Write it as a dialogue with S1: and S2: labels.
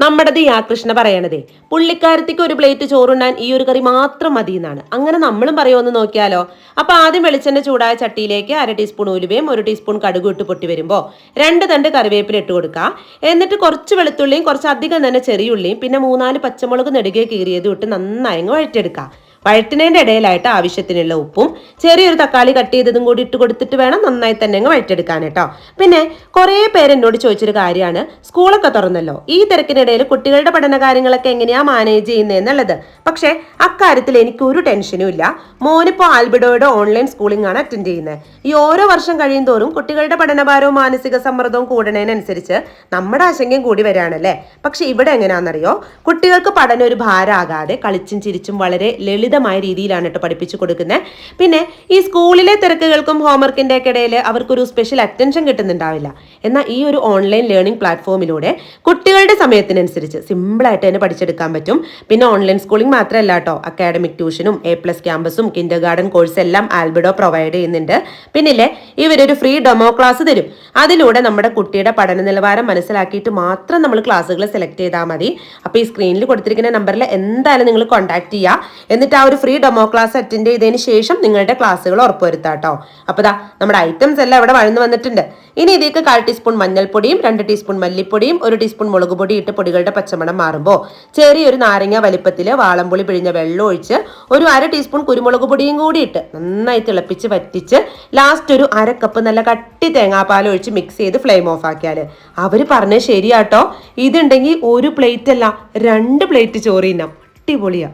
S1: നമ്മുടെ ദിയാകൃഷ്ണ പറയണതേ പുള്ളിക്കാരത്തിക്ക് ഒരു പ്ലേറ്റ് ചോറുണ്ണാൻ ഈ ഒരു കറി മാത്രം മതി എന്നാണ്. അങ്ങനെ നമ്മളും പറയുമെന്ന് നോക്കിയാലോ. അപ്പൊ ആദ്യം വെളിച്ചെണ്ണ ചൂടായ ചട്ടിയിലേക്ക് 1/2 ടീസ്പൂൺ ഉലുവയും 1 ടീസ്പൂൺ കടുക് ഇട്ട് പൊട്ടി വരുമ്പോൾ 2 തണ്ട് കറിവേപ്പില ഇട്ട് കൊടുക്കുക. എന്നിട്ട് കുറച്ച് വെളുത്തുള്ളിയും കുറച്ച് അധികം തന്നെ ചെറിയുള്ളിയും പിന്നെ 3-4 പച്ചമുളക് നെടുകെ കീറിയതും ഇട്ട് നന്നായി വഴറ്റിയെടുക്കുക. വഴറ്റുന്നതിൻ്റെ ഇടയിലായിട്ട് ആവശ്യത്തിനുള്ള ഉപ്പും ചെറിയൊരു തക്കാളി കട്ട് ചെയ്തതും കൂടി ഇട്ട് കൊടുത്തിട്ട് വേണം നന്നായി തന്നെ അങ്ങ് വഴറ്റെടുക്കാൻ കേട്ടോ. പിന്നെ കുറേ പേര് എന്നോട് ചോദിച്ചൊരു കാര്യമാണ്, സ്കൂളൊക്കെ തുറന്നല്ലോ, ഈ തിരക്കിനിടയിൽ കുട്ടികളുടെ പഠന കാര്യങ്ങളൊക്കെ എങ്ങനെയാ മാനേജ് ചെയ്യുന്നതെന്നുള്ളത്. പക്ഷേ അക്കാര്യത്തിൽ എനിക്ക് ഒരു ടെൻഷനും ഇല്ല. മോനിപ്പോൾ ആൽബിഡോയുടെ ഓൺലൈൻ സ്കൂളിംഗ് ആണ് അറ്റൻഡ് ചെയ്യുന്നത്. ഈ ഓരോ വർഷം കഴിയും തോറും കുട്ടികളുടെ പഠനഭാരവും മാനസിക സമ്മർദ്ദവും കൂടുന്നതിനനുസരിച്ച് നമ്മുടെ ആശങ്കയും കൂടി വരികയാണല്ലേ. പക്ഷെ ഇവിടെ എങ്ങനെയാണെന്നറിയോ, കുട്ടികൾക്ക് പഠനം ഒരു ഭാരമാകാതെ കളിച്ചും ചിരിച്ചും വളരെ ലളിതമായ രീതിയിലാണ് കേട്ടോ പഠിപ്പിച്ചു കൊടുക്കുന്നത്. പിന്നെ ഈ സ്കൂളിലെ തിരക്കുകൾക്കും ഹോംവർക്കിൻ്റെ ഒക്കെ ഇടയിൽ അവർക്കൊരു സ്പെഷ്യൽ അറ്റൻഷൻ കിട്ടുന്നുണ്ടാവില്ല. എന്നാൽ ഈ ഒരു ഓൺലൈൻ ലേണിംഗ് പ്ലാറ്റ്ഫോമിലൂടെ കുട്ടികളുടെ സമയത്തിനനുസരിച്ച് സിമ്പിളായിട്ട് തന്നെ പഠിച്ചെടുക്കാൻ പറ്റും. പിന്നെ ഓൺലൈൻ സ്കൂളിംഗ് മാത്രമല്ല കേട്ടോ, അക്കാഡമിക് ട്യൂഷനും A+ ക്യാമ്പസും കിൻഡർ ഗാർഡൻ കോഴ്സ് എല്ലാം ആൽബിഡോ പ്രൊവൈഡ് ചെയ്യുന്നുണ്ട്. പിന്നില്ലേ ഇവരൊരു ഫ്രീ ഡെമോ ക്ലാസ് തരും. അതിലൂടെ നമ്മുടെ കുട്ടിയുടെ പഠന നിലവാരം മനസ്സിലാക്കിയിട്ട് മാത്രം നമ്മൾ ക്ലാസ്സുകൾ സെലക്ട് ചെയ്താൽ മതി. അപ്പോൾ ഈ സ്ക്രീനിൽ കൊടുത്തിരിക്കുന്ന നമ്പറിൽ എന്തായാലും നിങ്ങൾ കോൺടാക്ട് ചെയ്യുക. എന്നിട്ട് ആ ഒരു ഫ്രീ ഡെമോ ക്ലാസ് അറ്റൻഡ് ചെയ്തതിന് ശേഷം നിങ്ങളുടെ ക്ലാസ്സുകൾ ഉറപ്പുവരുത്താം കേട്ടോ. അപ്പോൾ ദാ നമ്മുടെ ഐറ്റംസ് എല്ലാം ഇവിടെ വഴന്നു വന്നിട്ടുണ്ട്. ഇനി ഇതിലേക്ക് 1/4 ടീസ്പൂൺ മഞ്ഞൾപ്പൊടിയും 2 ടീസ്പൂൺ മല്ലിപ്പൊടിയും 1 ടീസ്പൂൺ മുളക് പൊടി ഇട്ട് പൊടികളുടെ പച്ചമണം മാറുമ്പോൾ ചെറിയൊരു നാരങ്ങ വലിപ്പത്തിൽ വാളംപുളി പിഴിഞ്ഞ വെള്ളം ഒഴിച്ച് ഒരു 1/2 ടീസ്പൂൺ കുരുമുളക് പൊടിയും കൂടി ഇട്ട് നന്നായി തിളപ്പിച്ച് വറ്റിച്ച് ലാസ്റ്റ് ഒരു 1/2 കപ്പ് നല്ല കട്ടി തേങ്ങാപ്പാൽ ഒഴിച്ച് മിക്സ് ചെയ്ത് ഫ്ലെയിം ഓഫ് ആക്കിയാൽ അവർ പറഞ്ഞത് ശരിയാട്ടോ. ഇതുണ്ടെങ്കിൽ ഒരു പ്ലേറ്റ് അല്ല 2 പ്ലേറ്റ് ചോറ് തിന്നാം. അടിപൊളിയാ.